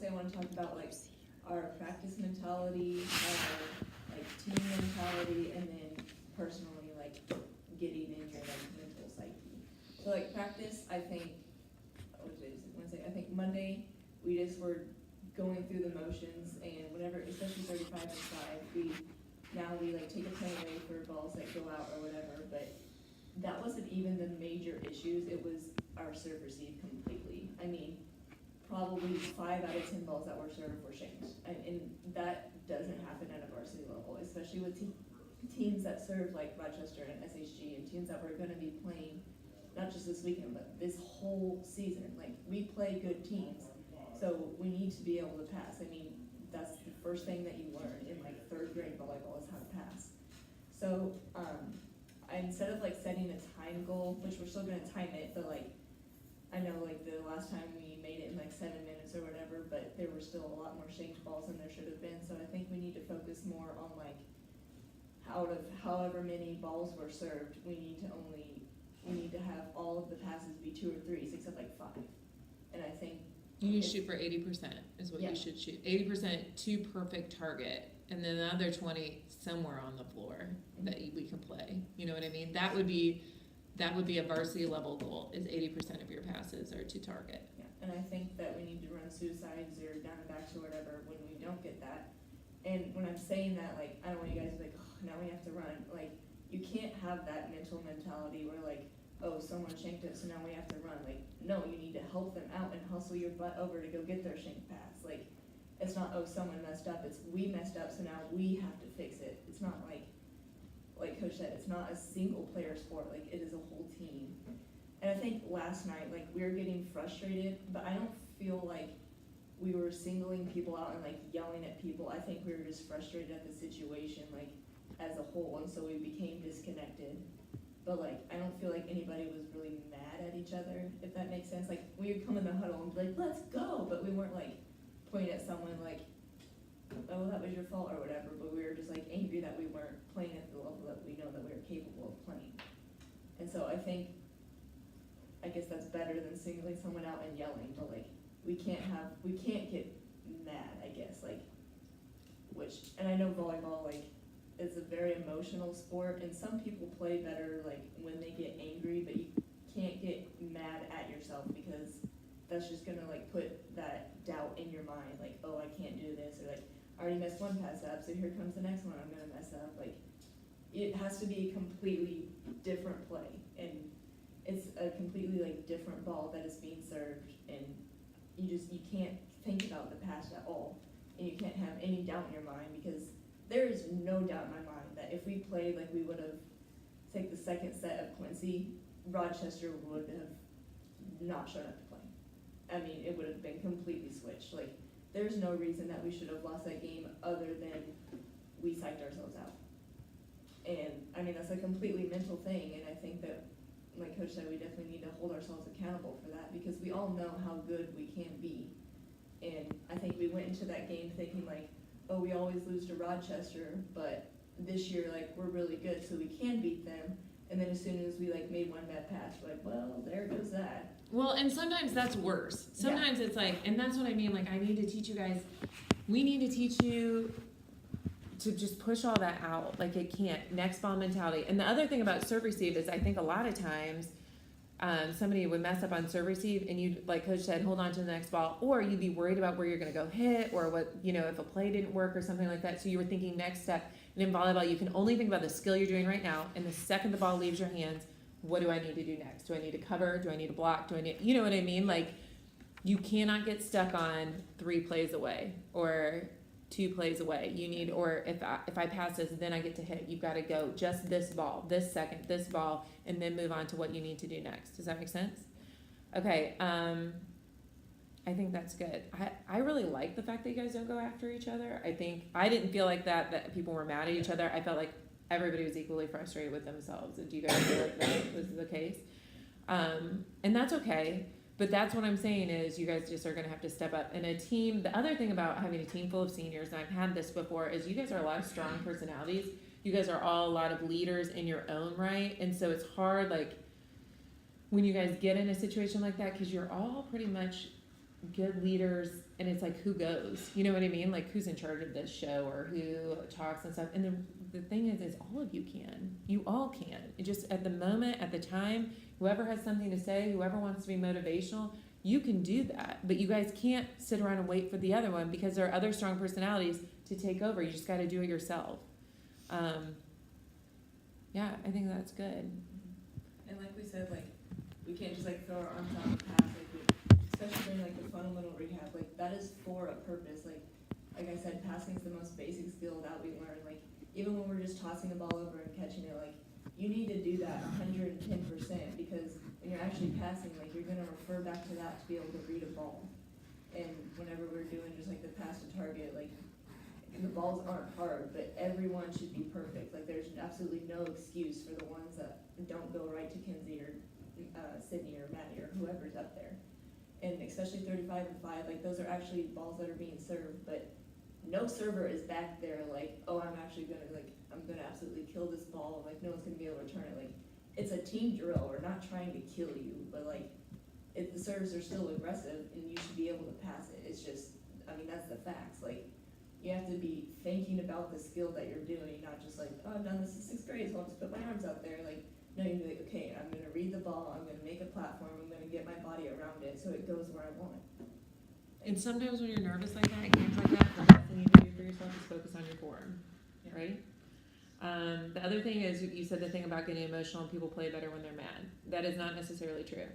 mostly I want to talk about like our practice mentality, our like team mentality, and then personally like getting in your like mental psyche. So like practice, I think, what day is it, Wednesday? I think Monday, we just were going through the motions, and whenever, especially 35 and 5, we like take a play away for balls that go out or whatever, but that wasn't even the major issues, it was our serve receive completely. I mean, probably 5 out of 10 balls that were served were shanked, and that doesn't happen at a varsity level, especially with teams that serve like Rochester and SHG, and teams that we're gonna be playing, not just this weekend, but this whole season. Like, we play good teams, so we need to be able to pass. I mean, that's the first thing that you learn in like 3rd grade volleyball is how to pass. So, instead of like setting a time goal, which we're still gonna time it, but like, I know like the last time we made it in like 7 minutes or whatever, but there were still a lot more shanked balls than there should have been. So I think we need to focus more on like, out of however many balls were served, we need to have all of the passes be 2 or 3s, except like 5. And I think you need to shoot for 80% is what Yeah. you should shoot. 80% to perfect target, and then the other 20 somewhere on the floor that we can play. You know what I mean? That would be a varsity level goal, is 80% of your passes are to target. Yeah, and I think that we need to run suicides or down and backs or whatever when we don't get that. And when I'm saying that, like, I don't want you guys to be like, oh, now we have to run. Like, you can't have that mental mentality where like, oh, someone shanked it, so now we have to run. Like, no, you need to help them out and hustle your butt over to go get their shanked pass. Like, it's not, oh, someone messed up, it's we messed up, so now we have to fix it. It's not like Coach said, it's not a single player sport, like, it is a whole team. And I think last night, like, we were getting frustrated, but I don't feel like we were singling people out and like yelling at people. I think we were just frustrated at the situation, like, as a whole, and so we became disconnected. But like, I don't feel like anybody was really mad at each other, if that makes sense. Like, we would come in the huddle and be like, let's go, but we weren't like pointing at someone like, oh, that was your fault or whatever, but we were just like angry that we weren't playing at the level that we know that we were capable of playing. And so I I guess that's better than singling someone out and yelling, but like, we can't get mad, I guess, like, and I know volleyball, like, is a very emotional sport, and some people play better, like, when they get angry, but you can't get mad at yourself, because that's just gonna, like, put that doubt in your mind, like, oh, I can't do this, or like, I already messed one pass up, so here comes the next one I'm gonna mess up. Like, it has to be a completely different play, and it's a completely, like, different ball that is being served, and you can't think about the pass at all, and you can't have any doubt in your mind, because there is no doubt in my mind that if we played like we would have, take the second set of Quincy, Rochester would have not shown up to play. I mean, it would have been completely switched. Like, there's no reason that we should have lost that game other than we psyched ourselves out. And I mean, that's a completely mental thing, and I think that, like Coach said, we definitely need to hold ourselves accountable for that, because we all know how good we can be. And I think we went into that game thinking like, oh, we always lose to Rochester, but this year, like, we're really good, so we can beat them. And then as soon as we like made one bad pass, we're like, well, there goes that. Well, and sometimes that's worse. Sometimes it's like, and that's what I mean, like, I need to teach you guys, we need to teach you to just push all that out. Like, it can't, next ball mentality. And the other thing about serve receive is I think a lot of times somebody would mess up on serve receive, and you'd, like Coach said, hold on to the next ball, or you'd be worried about where you're going to go hit, or what, you know, if a play didn't work or something like that. So you were thinking next step. And in volleyball, you can only think about the skill you're doing right now, and the second the ball leaves your hands, what do I need to do next? Do I need to cover? Do I need to block? Do I need, you know what I mean? Like, you cannot get stuck on 3 plays away or 2 plays away. You need, or if I pass this, then I get to hit. You've got to go just this ball, this second, this ball, and then move on to what you need to do next. Does that make sense? Okay. I think that's good. I really like the fact that you guys don't go after each other. I think I didn't feel like that people were mad at each other. I felt like everybody was equally frustrated with themselves. Do you guys feel like that was the case? And that's okay. But that's what I'm saying is you guys just are going to have to step up. And a team, the other thing about having a team full of seniors, and I've had this before, is you guys are a lot of strong personalities. You guys are all a lot of leaders in your own right. And so it's hard, like, when you guys get in a situation like that, because you're all pretty much good leaders and it's like, who goes? You know what I mean? Like, who's in charge of this show or who talks and stuff. And the thing is all of you can. You all can. It just at the moment, at the time, whoever has something to say, whoever wants to be motivational, you can do that. But you guys can't sit around and wait for the other one because there are other strong personalities to take over. You just got to do it yourself. Yeah, I think that's good. And like we said, like, we can't just like throw our arms out and pass, like, especially during like the fundamental rehab, like that is for a purpose. Like I said, passing is the most basic skill that we learn. Like even when we're just tossing the ball over and catching it, like you need to do that 110% because when you're actually passing, like you're gonna refer back to that to be able to read a ball. And whenever we're doing just like the pass to target, like the balls aren't hard, but everyone should be perfect. Like there's absolutely no excuse for the ones that don't go right to Kinsey or Sydney or Maddie or whoever's up there. And especially 35 and 5, like those are actually balls that are being served, but no server is back there like, oh, I'm gonna absolutely kill this ball, like no one's gonna be able to return it. Like it's a team drill, we're not trying to kill you, but like if the servers are still aggressive and you should be able to pass it. It's just, I mean, that's the facts. Like you have to be thinking about the skill that you're doing, not just like, oh, I've done this in 6th grade, so I'll just put my arms out there. Like, no, you're like, okay, I'm gonna read the ball, I'm gonna make a platform, I'm gonna get my body around it so it goes where I want it. And sometimes when you're nervous like that, games like that, the best thing you can do for yourself is focus on your form, right? The other thing is, you said the thing about getting emotional and people play better when they're mad. That is not necessarily true.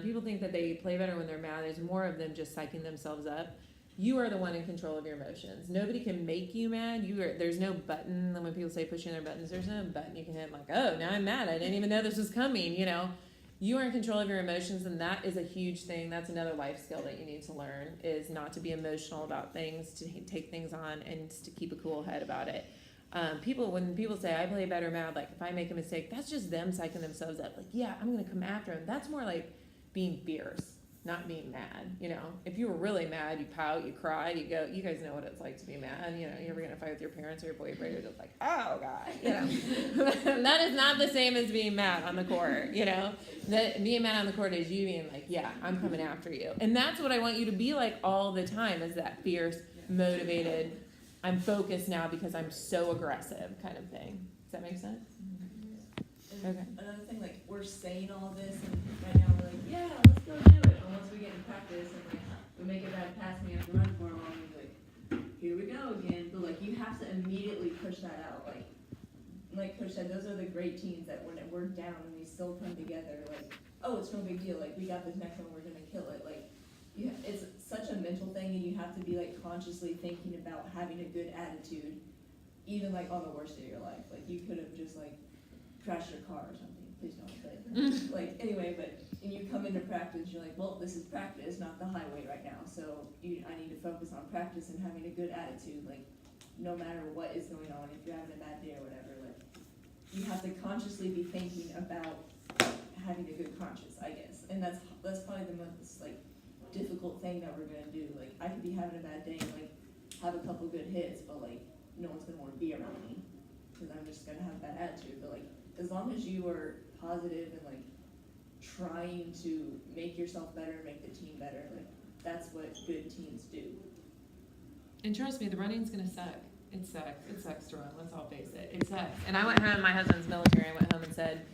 People think that they play better when they're mad. There's more of them just psyching themselves up. You are the one in control of your emotions. Nobody can make you mad. There's no button. When people say pushing their buttons, there's no button you can hit like, oh, now I'm mad. I didn't even know this was coming, you know. You are in control of your emotions, and that is a huge thing. That's another life skill that you need to learn, is not to be emotional about things, to take things on, and to keep a cool head about it. When people say, I play better mad, like if I make a mistake, that's just them psyching themselves up. Like, yeah, I'm going to come after him. That's more like being fierce, not being mad. You know, if you were really mad, you pout, you cry, you go, you guys know what it's like to be mad. You know, you're ever going to fight with your parents or your boyfriend, you're just like, oh God, you know. That is not the same as being mad on the court, you know. That being mad on the court is you being like, yeah, I'm coming after you. And that's what I want you to be like all the time, is that fierce, motivated, I'm focused now because I'm so aggressive kind of thing. Does that make sense? And Okay. another thing, like we're saying all this, and right now we're like, yeah, let's go do it. And once we get in practice and like we make a bad pass and we have to run for a while, and we're like, here we go again. But like you have to immediately push that out. Like Coach said, those are the great teams that when we're down and we still come together. Like, oh, it's no big deal. Like we got this next one, we're gonna kill it. Like. Yeah, it's such a mental thing, and you have to be like consciously thinking about having a good attitude, even like on the worst day of your life. Like you could have just like crashed your car or something. Please don't. But like anyway, but and you come into practice, you're like, well, this is practice, not the highway right now. So I need to focus on practice and having a good attitude. Like no matter what is going on, if you're having a bad day or whatever, like you have to consciously be thinking about having a good conscience, I guess. And that's probably the most like difficult thing that we're gonna do. Like I could be having a bad day and like have a couple good hits, but like no one's gonna want to be around me because I'm just gonna have a bad attitude. But like as long as you are positive and like trying to make yourself better, make the team better, like that's what good teams do. And trust me, the running's gonna suck. It sucks. It sucks to run. Let's all face it. It sucks. And I went home. My husband's military. I went home and said,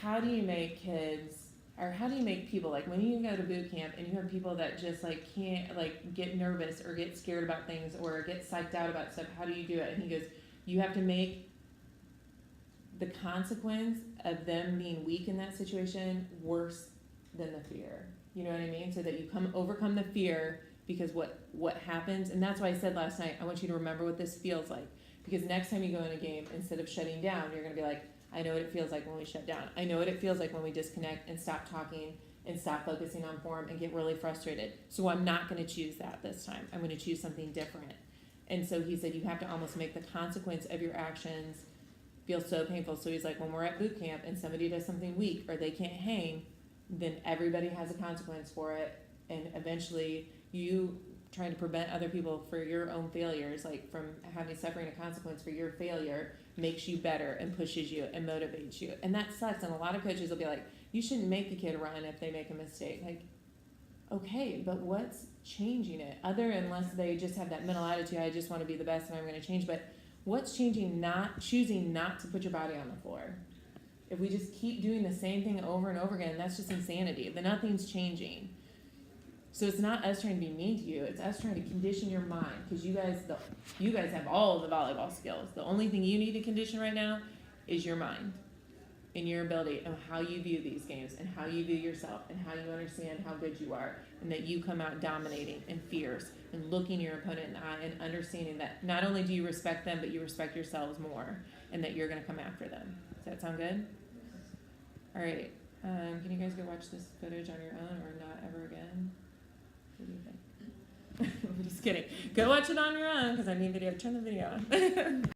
how do you make kids? Or how do you make people, like when you go to boot camp and you have people that just like can't like get nervous or get scared about things or get psyched out about stuff, how do you do it? And he goes, you have to make the consequence of them being weak in that situation worse than the fear. You know what I mean? So that you overcome the fear, because what happens, and that's why I said last night, I want you to remember what this feels like. Because next time you go in a game, instead of shutting down, you're gonna be like, I know what it feels like when we shut down. I know what it feels like when we disconnect and stop talking and stop focusing on form and get really frustrated. So I'm not going to choose that this time. I'm going to choose something different. And so he said, you have to almost make the consequence of your actions feel so painful. So he's like, when we're at boot camp and somebody does something weak or they can't hang, then everybody has a consequence for it. And eventually you trying to prevent other people for your own failures, like from suffering a consequence for your failure, makes you better and pushes you and motivates you. And that sucks. And a lot of coaches will be like, you shouldn't make the kid run if they make a mistake. Like, Okay, but what's changing it? Other unless they just have that mental attitude, I just want to be the best and I'm going to change. But what's changing? Not choosing not to put your body on the floor. If we just keep doing the same thing over and over again, that's just insanity. Then nothing's changing. So it's not us trying to be mean to you. It's us trying to condition your mind because you guys have all the volleyball skills. The only thing you need to condition right now is your mind and your ability and how you view these games and how you view yourself and how you understand how good you are and that you come out dominating and fierce and looking your opponent in the eye and understanding that not only do you respect them, but you respect yourselves more and that you're going to come after them. Does that sound good? All right. Can you guys go watch this footage on your own or not ever again? What do you think? I'm just kidding. Go watch it on your own because I need video. Turn the video on.